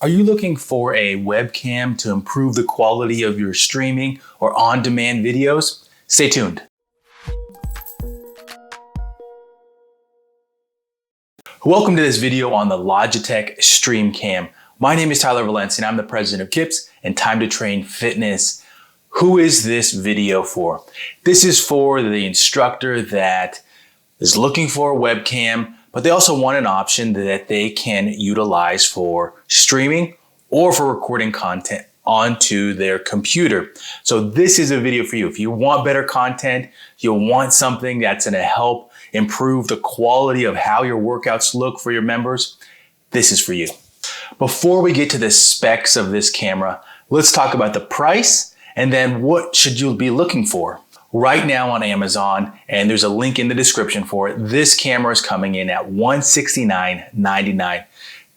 Are you looking for a webcam to improve the quality of your streaming or on-demand videos? Stay tuned. Welcome to this video on the Logitech StreamCam. My name is Tyler Valencia and I'm the president of KIPS and Time to Train Fitness. Who is this video for? This is for the instructor that is looking for a webcam, but they also want an option that they can utilize for streaming or for recording content onto their computer. So this is a video for you. If you want better content, you want something that's gonna help improve the quality of how your workouts look for your members, this is for you. Before we get to the specs of this camera, let's talk about the price and then what should you be looking for. Right now on Amazon, and there's a link in the description for it, this camera is coming in at $169.99.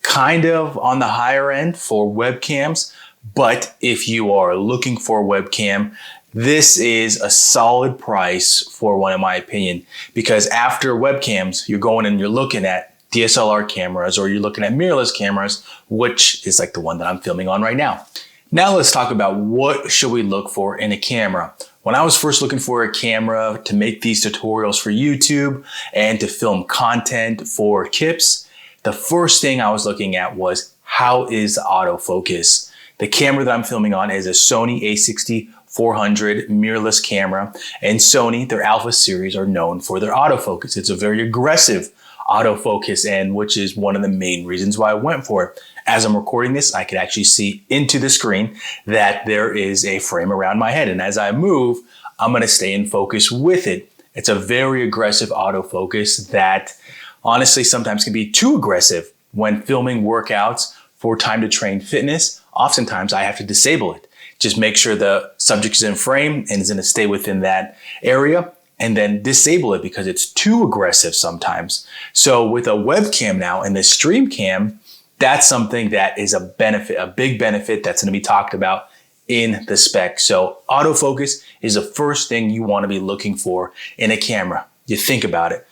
Kind of on the higher end for webcams, but if you are looking for a webcam, this is a solid price for one, in my opinion, because after webcams, you're going and you're looking at DSLR cameras or you're looking at mirrorless cameras, which is like the one that I'm filming on right now. Now let's talk about what should we look for in a camera. When I was first looking for a camera to make these tutorials for YouTube and to film content for KIPS, the first thing I was looking at was how is the autofocus. The camera that I'm filming on is a Sony a6400 mirrorless camera, and Sony, their Alpha series, are known for their autofocus. It's a very aggressive autofocus, and which is one of the main reasons why I went for it. As I'm recording this, I can actually see into the screen that there is a frame around my head. And as I move, I'm gonna stay in focus with it. It's a very aggressive autofocus that honestly sometimes can be too aggressive when filming workouts for Time to Train Fitness. Oftentimes I have to disable it. Just make sure the subject is in frame and is gonna stay within that area, and then disable it because it's too aggressive sometimes. So with a webcam now and the StreamCam, that's something that is a benefit, a big benefit that's gonna be talked about in the spec. So autofocus is the first thing you wanna be looking for in a camera. You think about it,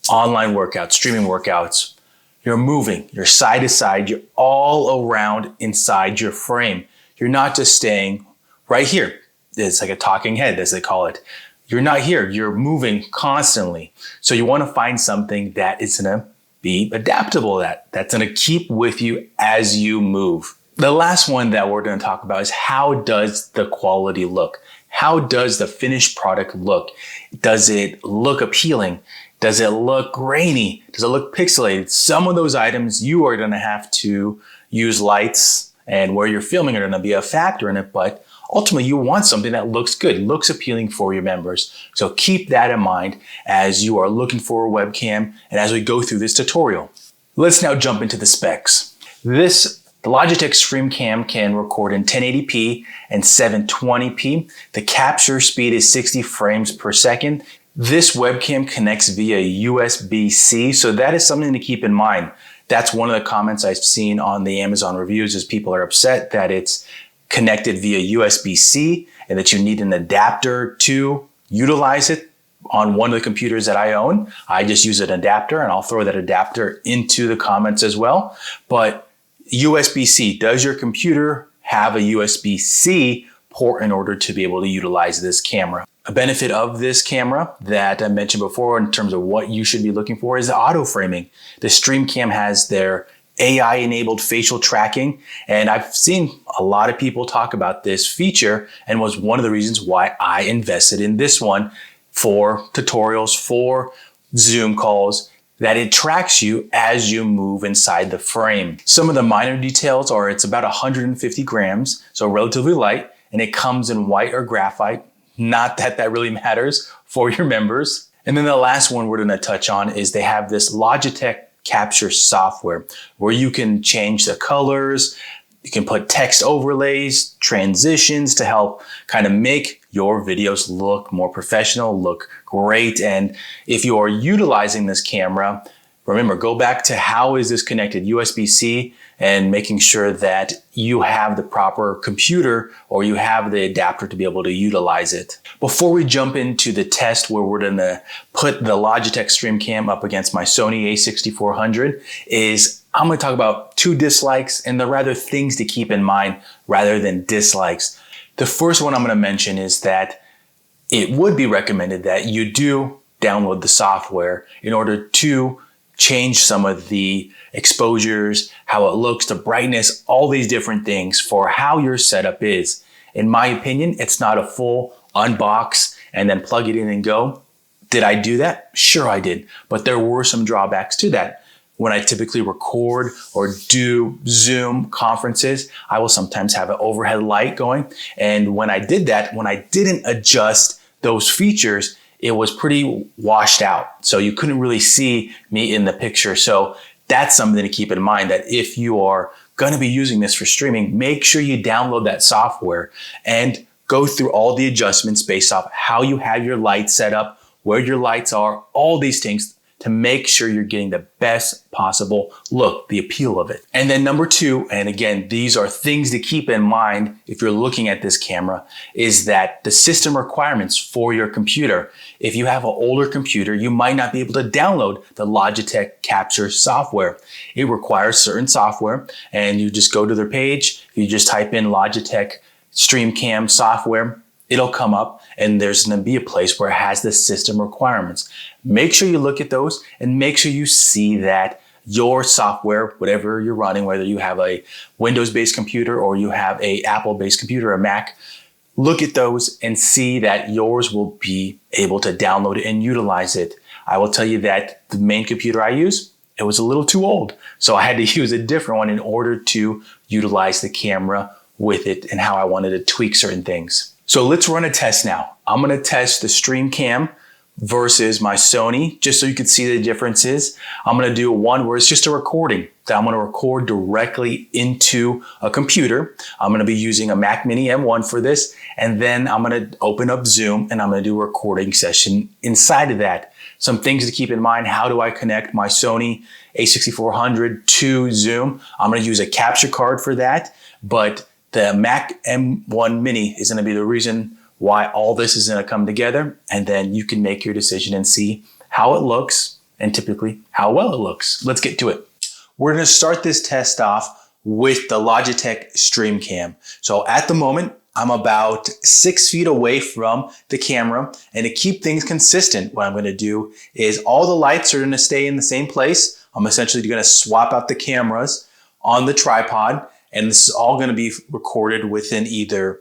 online workouts, streaming workouts, you're moving, you're side to side, you're all around inside your frame. You're not just staying right here. It's like a talking head, as they call it. You're not here, you're moving constantly. So you wanna find something that is gonna be adaptable, that's gonna keep with you as you move. The last one that we're gonna talk about is how does the quality look? How does the finished product look? Does it look appealing? Does it look grainy? Does it look pixelated? Some of those items you are gonna have to use lights and where you're filming are gonna be a factor in it, but ultimately, you want something that looks good, looks appealing for your members. So keep that in mind as you are looking for a webcam and as we go through this tutorial. Let's now jump into the specs. The Logitech StreamCam can record in 1080p and 720p. The capture speed is 60 frames per second. This webcam connects via USB-C, so that is something to keep in mind. That's one of the comments I've seen on the Amazon reviews is people are upset that it's connected via USB-C and that you need an adapter to utilize it on one of the computers that I own. I just use an adapter and I'll throw that adapter into the comments as well. But USB-C, does your computer have a USB-C port in order to be able to utilize this camera? A benefit of this camera that I mentioned before in terms of what you should be looking for is the auto framing. The StreamCam has their AI-enabled facial tracking, and I've seen a lot of people talk about this feature and was one of the reasons why I invested in this one for tutorials, for Zoom calls, that it tracks you as you move inside the frame. Some of the minor details are it's about 150 grams, so relatively light, and it comes in white or graphite. Not that that really matters for your members. And then the last one we're gonna touch on is they have this Logitech capture software where you can change the colors, you can put text overlays, transitions to help kind of make your videos look more professional, look great. And if you are utilizing this camera, remember, go back to how is this connected, USB-C, and making sure that you have the proper computer or you have the adapter to be able to utilize it. Before we jump into the test where we're gonna put the Logitech StreamCam up against my Sony a6400, I'm going to talk about 2 dislikes, and they're rather things to keep in mind rather than dislikes. The first one I'm going to mention is that it would be recommended that you do download the software in order to change some of the exposures, how it looks, the brightness, all these different things for how your setup is. In my opinion, it's not a full unbox and then plug it in and go. Did I do that? Sure I did, but there were some drawbacks to that. When I typically record or do Zoom conferences, I will sometimes have an overhead light going. And when I did that, when I didn't adjust those features, it was pretty washed out. So you couldn't really see me in the picture. So that's something to keep in mind, that if you are going to be using this for streaming, make sure you download that software and go through all the adjustments based off how you have your lights set up, where your lights are, all these things, to make sure you're getting the best possible look, the appeal of it. And then number 2, and again, these are things to keep in mind if you're looking at this camera, is that the system requirements for your computer. If you have an older computer, you might not be able to download the Logitech Capture software. It requires certain software, and you just go to their page, you just type in Logitech StreamCam software, it'll come up, and there's going to be a place where it has the system requirements. Make sure you look at those and make sure you see that your software, whatever you're running, whether you have a Windows-based computer or you have a Apple-based computer or Mac, look at those and see that yours will be able to download it and utilize it. I will tell you that the main computer I use, it was a little too old, so I had to use a different one in order to utilize the camera with it and how I wanted to tweak certain things. So let's run a test now. I'm going to test the StreamCam versus my Sony, just so you can see the differences. I'm going to do one where it's just a recording that I'm going to record directly into a computer. I'm going to be using a Mac Mini M1 for this, and then I'm going to open up Zoom and I'm going to do a recording session inside of that. Some things to keep in mind: how do I connect my Sony a6400 to Zoom? I'm going to use a capture card for that, but the Mac M1 Mini is going to be the reason why all this is going to come together, and then you can make your decision and see how it looks and typically how well it looks. Let's get to it. We're going to start this test off with the Logitech StreamCam. So at the moment, I'm about 6 feet away from the camera, and to keep things consistent, what I'm going to do is all the lights are going to stay in the same place. I'm essentially going to swap out the cameras on the tripod, and this is all going to be recorded within either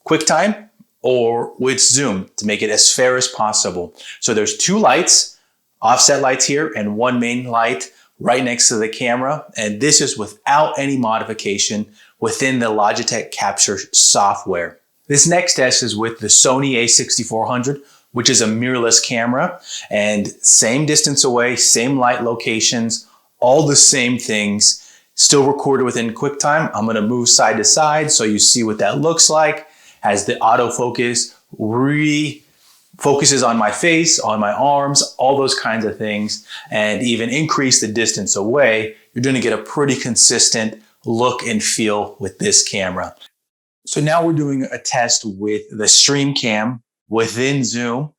QuickTime or with Zoom to make it as fair as possible. So there's 2 lights, offset lights here, and 1 main light right next to the camera. And this is without any modification within the Logitech Capture software. This next test is with the Sony a6400, which is a mirrorless camera, and same distance away, same light locations, all the same things. Still recorded within QuickTime. I'm going to move side to side so you see what that looks like. As the autofocus focuses on my face, on my arms, all those kinds of things, and even increase the distance away, you're going to get a pretty consistent look and feel with this camera. So now we're doing a test with the StreamCam within Zoom.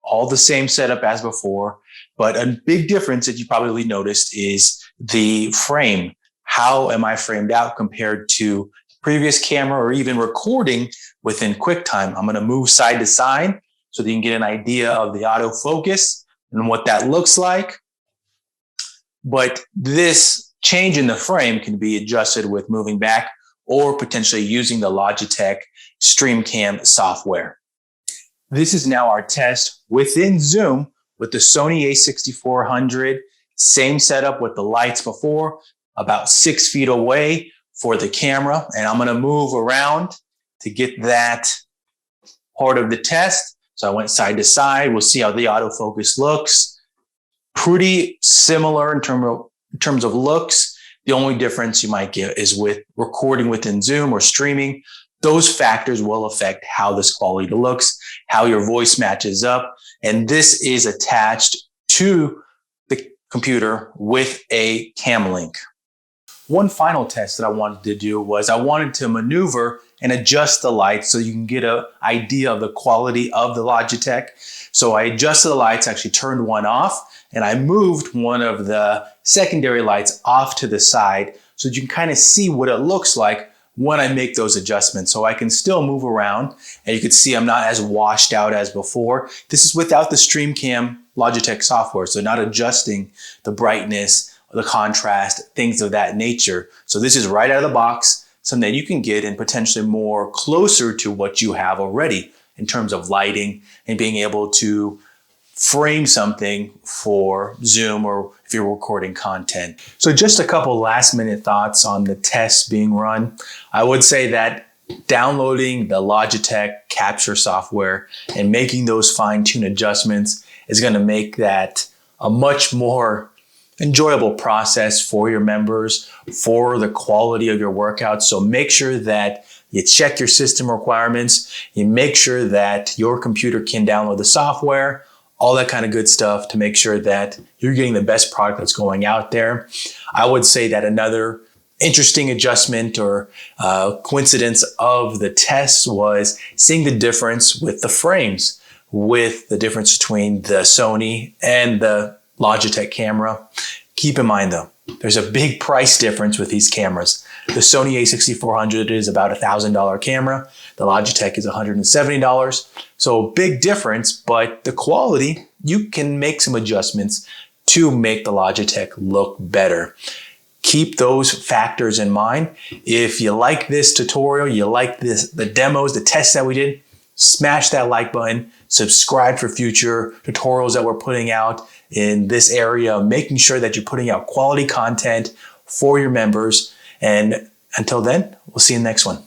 All the same setup as before, but a big difference that you probably noticed is the frame. How am I framed out compared to the previous camera or even recording within QuickTime? I'm going to move side to side so that you can get an idea of the autofocus and what that looks like. But this change in the frame can be adjusted with moving back or potentially using the Logitech StreamCam software. This is now our test within Zoom with the Sony a6400. Same setup with the lights before, about 6 feet away for the camera. And I'm going to move around to get that part of the test. So I went side to side. We'll see how the autofocus looks. Pretty similar in terms of looks. The only difference you might get is with recording within Zoom or streaming. Those factors will affect how this quality looks, how your voice matches up. And this is attached to the computer with a cam link. One final test that I wanted to do was I wanted to maneuver and adjust the lights so you can get an idea of the quality of the Logitech. So I adjusted the lights, actually turned one off, and I moved one of the secondary lights off to the side so that you can kind of see what it looks like when I make those adjustments. So I can still move around, and you can see I'm not as washed out as before. This is without the StreamCam Logitech software, so not adjusting the brightness, the contrast, things of that nature. So this is right out of the box, something that you can get and potentially more closer to what you have already in terms of lighting and being able to frame something for Zoom or if you're recording content. So just a couple last minute thoughts on the tests being run. I would say that downloading the Logitech capture software and making those fine-tune adjustments is going to make that a much more enjoyable process for your members, for the quality of your workouts. So make sure that you check your system requirements, you make sure that your computer can download the software, all that kind of good stuff to make sure that you're getting the best product that's going out there. I would say that another interesting adjustment or coincidence of the tests was seeing the difference with the frames, with the difference between the Sony and the Logitech camera. Keep in mind though, there's a big price difference with these cameras. The Sony a6400 is about a $1,000 camera. The Logitech is $170. So big difference, but the quality, you can make some adjustments to make the Logitech look better. Keep those factors in mind. If you like this tutorial, you like the demos, the tests that we did, smash that like button, subscribe for future tutorials that we're putting out in this area, making sure that you're putting out quality content for your members. And until then, we'll see you in the next one.